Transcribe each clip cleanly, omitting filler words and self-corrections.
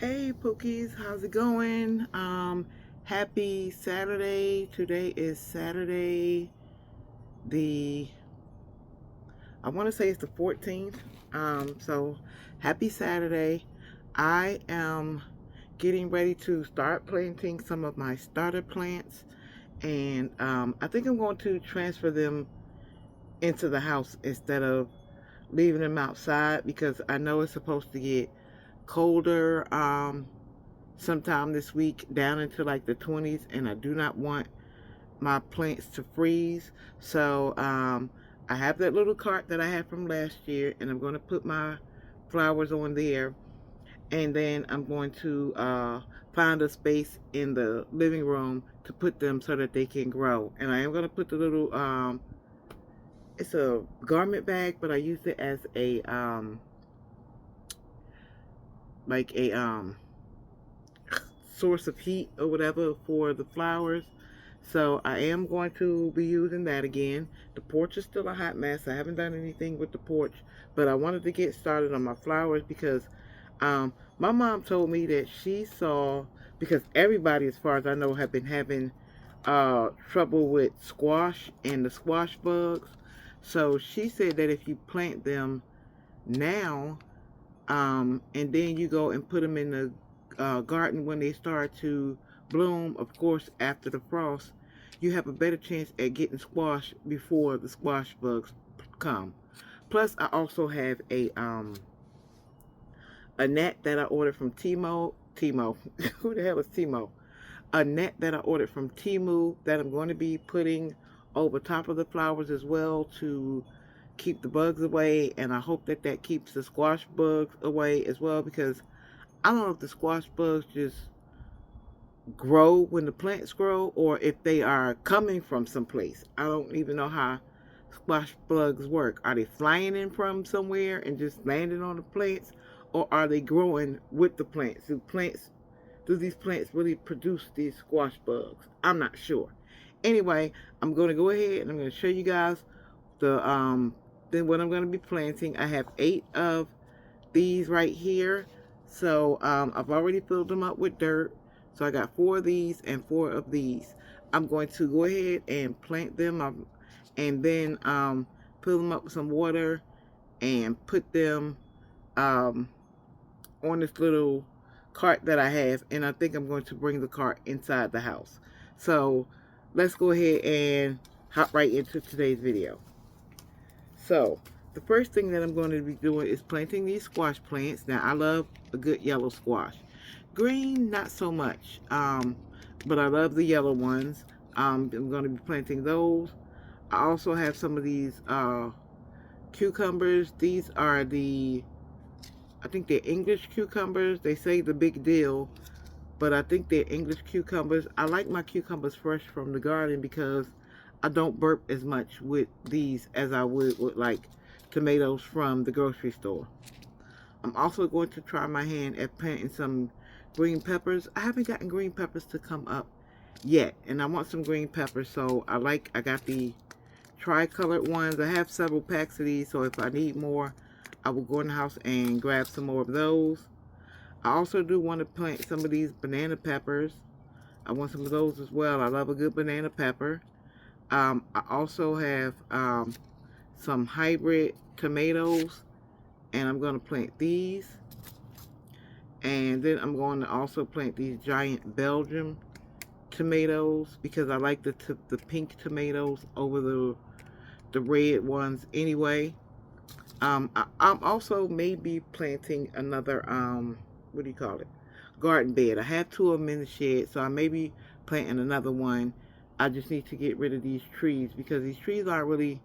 Hey Pookies, how's it going? Happy Saturday. Today is Saturday, the I want to say it's the 14th. So happy Saturday. I am getting ready to start planting some of my starter plants, and I think I'm going to transfer them into the house instead of leaving them outside because I know it's supposed to get colder sometime this week down into like the 20s, and I do not want my plants to freeze. So I have that little cart that I had from last year, and I'm going to put my flowers on there, and then I'm going to find a space in the living room to put them so that they can grow. And I am going to put the little it's a garment bag, but I use it as a like a source of heat or whatever for the flowers. So I am going to be using that again. The porch is still a hot mess. I haven't done anything with the porch, but I wanted to get started on my flowers because my mom told me that she saw, because everybody, as far as I know, have been having trouble with squash and the squash bugs. So she said that if you plant them now, and then you go and put them in the garden when they start to bloom, of course, after the frost, you have a better chance at getting squash before the squash bugs come. Plus, I also have a net that I ordered from Timo. Who the hell is Timo? A net that I ordered from Temu that I'm going to be putting over top of the flowers as well to keep the bugs away, and I hope that that keeps the squash bugs away as well, because I don't know if the squash bugs just grow when the plants grow or if they are coming from someplace. I don't even know how squash bugs work. Are they flying in from somewhere and just landing on the plants, or are they growing with the plants? Do these plants really produce these squash bugs? I'm not sure. Anyway, I'm going to go ahead and I'm going to show you guys the then what I'm going to be planting. I have 8 of these right here. So I've already filled them up with dirt. So I got 4 of these and 4 of these. I'm going to go ahead and plant them up, and then fill them up with some water and put them um, on this little cart that I have. And I think I'm going to bring the cart inside the house. So let's go ahead and hop right into today's video. So the first thing that I'm going to be doing is planting these squash plants. Now I love a good yellow squash. Green, not so much, but I love the yellow ones. I'm going to be planting those. I also have some of these cucumbers. These are I think they're English cucumbers. They say the big deal, but I think they're English cucumbers. I like my cucumbers fresh from the garden because I don't burp as much with these as I would with like tomatoes from the grocery store. I'm also going to try my hand at planting some green peppers. I haven't gotten green peppers to come up yet, and I want some green peppers, so I got the tri-colored ones. I have several packs of these, so if I need more, I will go in the house and grab some more of those. I also do want to plant some of these banana peppers. I want some of those as well. I love a good banana pepper. I also have some hybrid tomatoes, and I'm going to plant these. And then I'm going to also plant these giant Belgian tomatoes because I like the pink tomatoes over the red ones anyway. I'm also maybe planting another, what do you call it? Garden bed. I have 2 of them in the shed, so I may be planting another one. I just need to get rid of these trees because these trees aren't really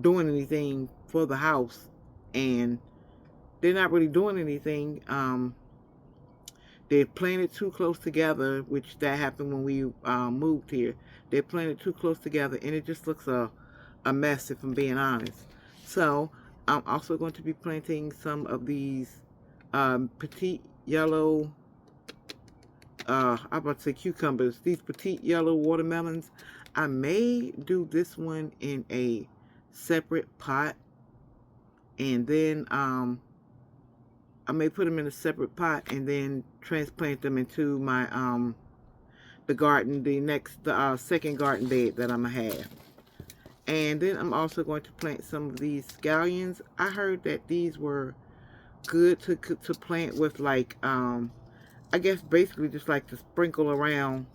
doing anything for the house, and they're not really doing anything. They're planted too close together, which that happened when we moved here. They're planted too close together, and it just looks a mess, if I'm being honest. So I'm also going to be planting some of these petite yellow, I'm about to say cucumbers, these petite yellow watermelons. I may do this one in a separate pot, and then I may put them in a separate pot and then transplant them into my the garden, the second garden bed that I'm gonna have. And then I'm also going to plant some of these scallions. I heard that these were good to plant with, like, I guess basically just like to sprinkle around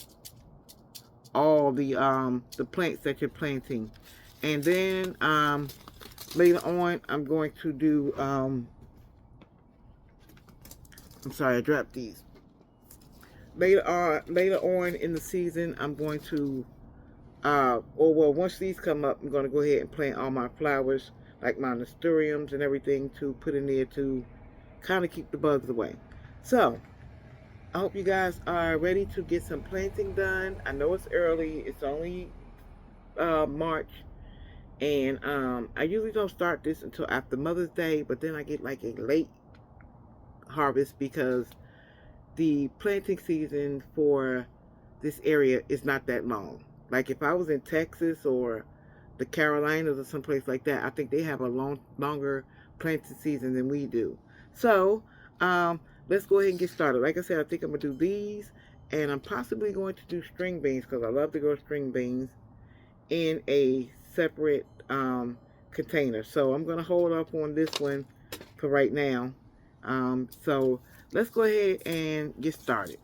all the plants that you're planting. And then later on I'm going to do I'm sorry, I dropped these. Later on in the season, I'm going to or well, once these come up, I'm going to go ahead and plant all my flowers, like my nasturtiums and everything, to put in there to kind of keep the bugs away. So I hope you guys are ready to get some planting done. I know it's early. It's only March. And I usually don't start this until after Mother's Day, but then I get like a late harvest because the planting season for this area is not that long. Like if I was in Texas or the Carolinas or someplace like that, I think they have a longer planting season than we do. So let's go ahead and get started. Like I said, I think I'm gonna do these, and I'm possibly going to do string beans because I love to grow string beans in a separate container. So I'm gonna hold up on this one for right now. So let's go ahead and get started.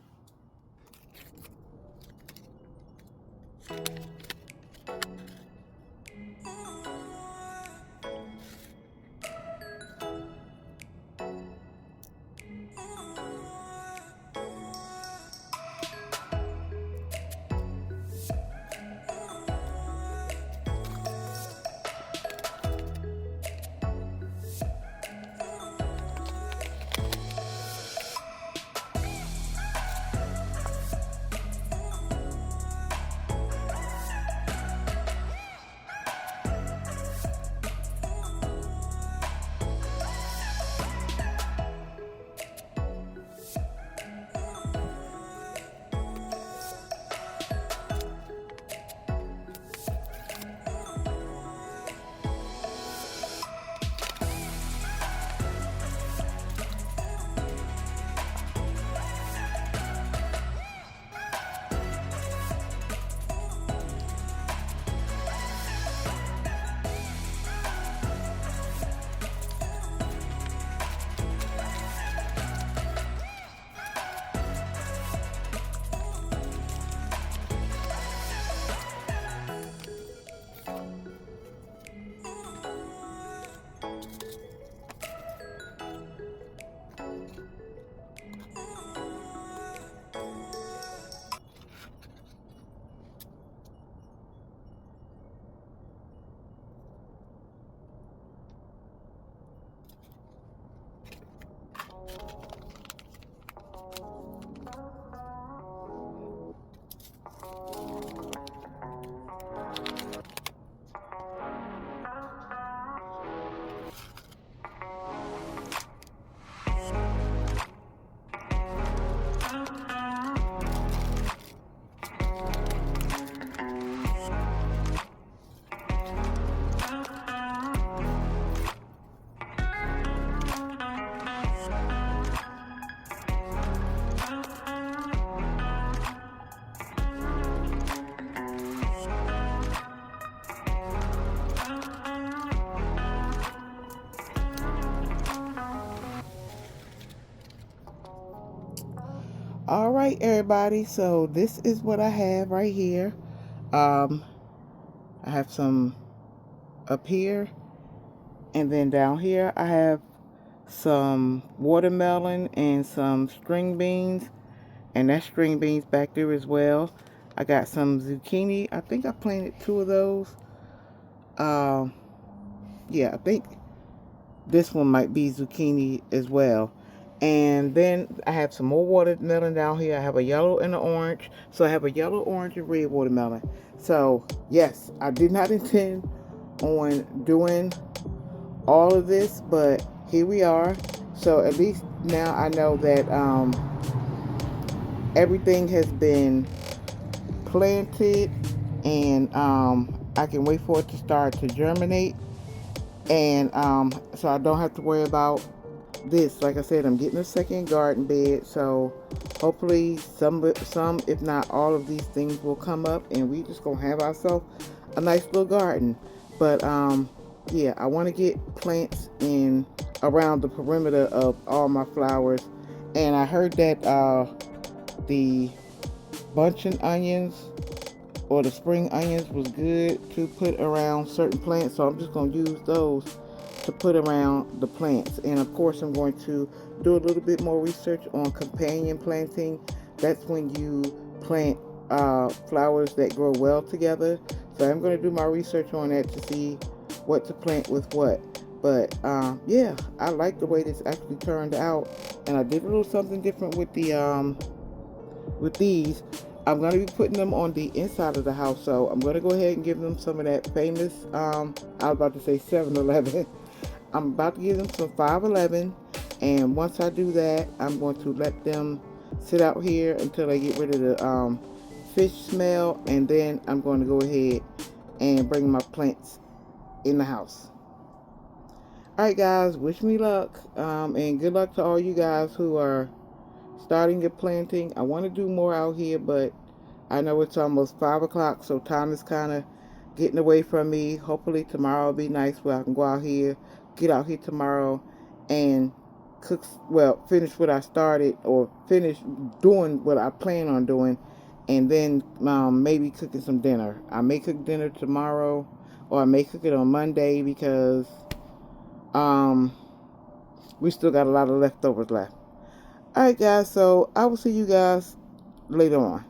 All right, everybody. So this is what I have right here. I have some up here, and then down here I have some watermelon and some string beans, and that's string beans back there as well. I got some zucchini. I think I planted 2 of those. Yeah, I think this one might be zucchini as well. And then I have some more watermelon down here. I have a yellow and an orange. So I have a yellow, orange, and red watermelon. So yes, I did not intend on doing all of this, but here we are. So at least now I know that everything has been planted, and I can wait for it to start to germinate. And so I don't have to worry about this, like I said, I'm getting a second garden bed, so hopefully some if not all of these things will come up, and we just gonna have ourselves a nice little garden. But yeah, I want to get plants in around the perimeter of all my flowers, and I heard that the bunching onions or the spring onions was good to put around certain plants, so I'm just going to use those to put around the plants. And of course, I'm going to do a little bit more research on companion planting. That's when you plant flowers that grow well together. So I'm going to do my research on that to see what to plant with what. But yeah, I like the way this actually turned out, and I did a little something different with these. I'm going to be putting them on the inside of the house, so I'm going to go ahead and give them some of that famous, I was about to say 7-Eleven. I'm about to give them some 5-11, and once I do that, I'm going to let them sit out here until they get rid of the fish smell, and then I'm going to go ahead and bring my plants in the house. Alright guys, wish me luck, and good luck to all you guys who are starting your planting. I want to do more out here, but I know it's almost 5 o'clock, so time is kind of getting away from me. Hopefully tomorrow will be nice where I can go out here, get out here tomorrow and cook, well, finish what I started, or finish doing what I plan on doing, and then maybe cooking some dinner. I may cook dinner tomorrow, or I may cook it on Monday, because um, we still got a lot of leftovers left. Alright guys, so I will see you guys later on.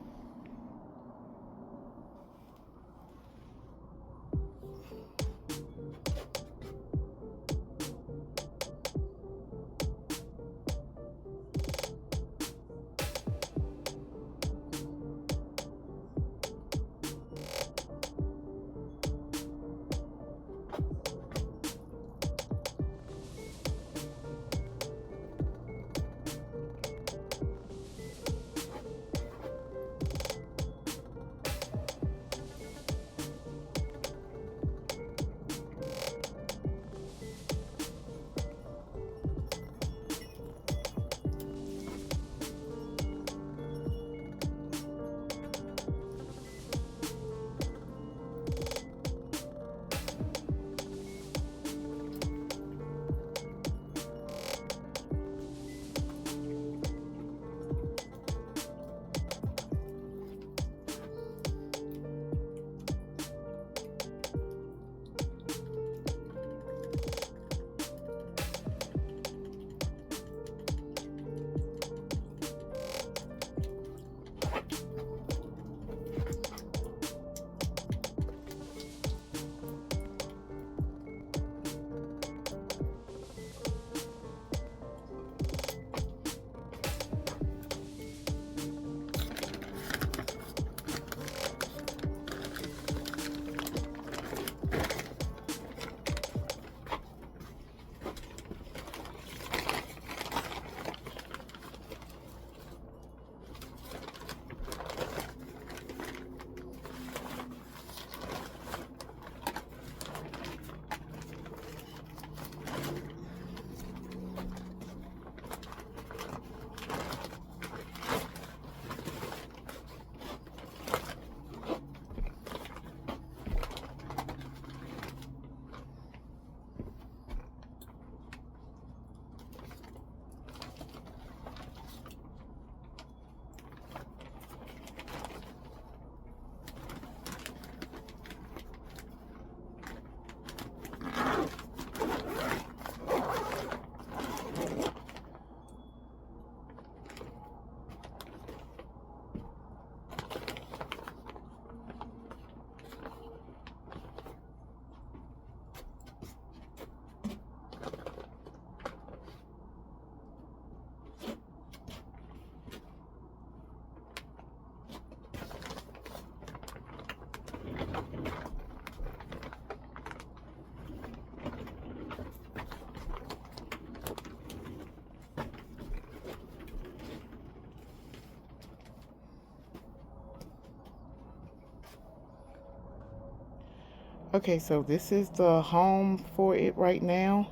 Okay, so this is the home for it right now.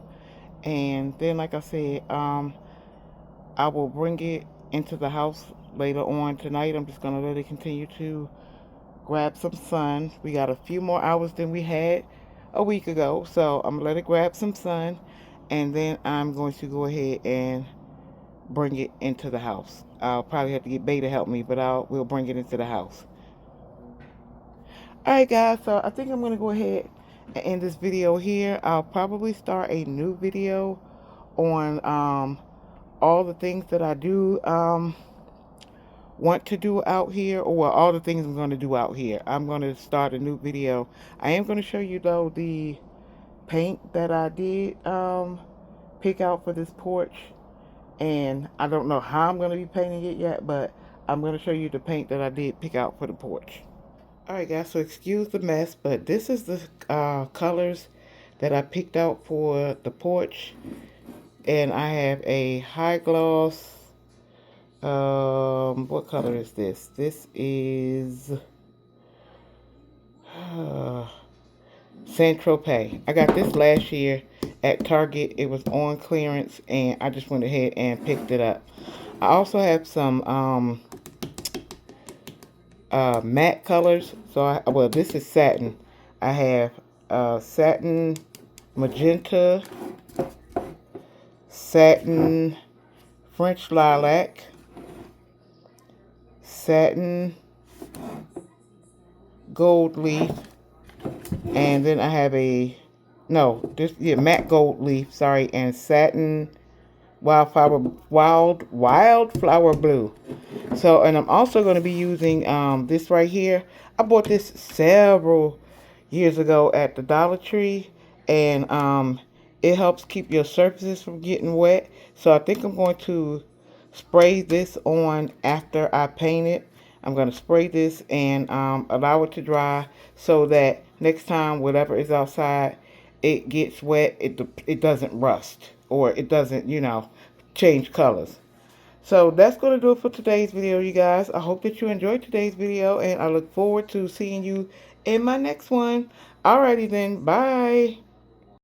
And then, like I said, I will bring it into the house later on tonight. I'm just going to let it continue to grab some sun. We got a few more hours than we had a week ago, so I'm gonna let it grab some sun, and then I'm going to go ahead and bring it into the house. I'll probably have to get Bay to help me, but we'll bring it into the house. All right, guys. So I think I'm gonna go ahead and end this video here. I'll probably start a new video on all the things that I do want to do out here, or all the things I'm going to do out here. I'm going to start a new video. I am going to show you though the paint that I did pick out for this porch, and I don't know how I'm going to be painting it yet, but I'm going to show you the paint that I did pick out for the porch. Alright guys, so excuse the mess, but this is the colors that I picked out for the porch, and I have a high gloss. What color is this? This is Saint Tropez. I got this last year at Target. It was on clearance, and I just went ahead and picked it up. I also have some matte colors. So, well, this is satin. I have satin magenta, satin French lilac, satin gold leaf, and then I have matte gold leaf, sorry, and satin wildflower blue. So, and I'm also going to be using this right here. I bought this several years ago at the Dollar Tree, and it helps keep your surfaces from getting wet. So I think I'm going to spray this on after I paint it. I'm going to spray this and allow it to dry so that next time whatever is outside, it gets wet, it doesn't rust, or it doesn't, change colors. So that's going to do it for today's video, you guys. I hope that you enjoyed today's video, and I look forward to seeing you in my next one. Alrighty then, bye.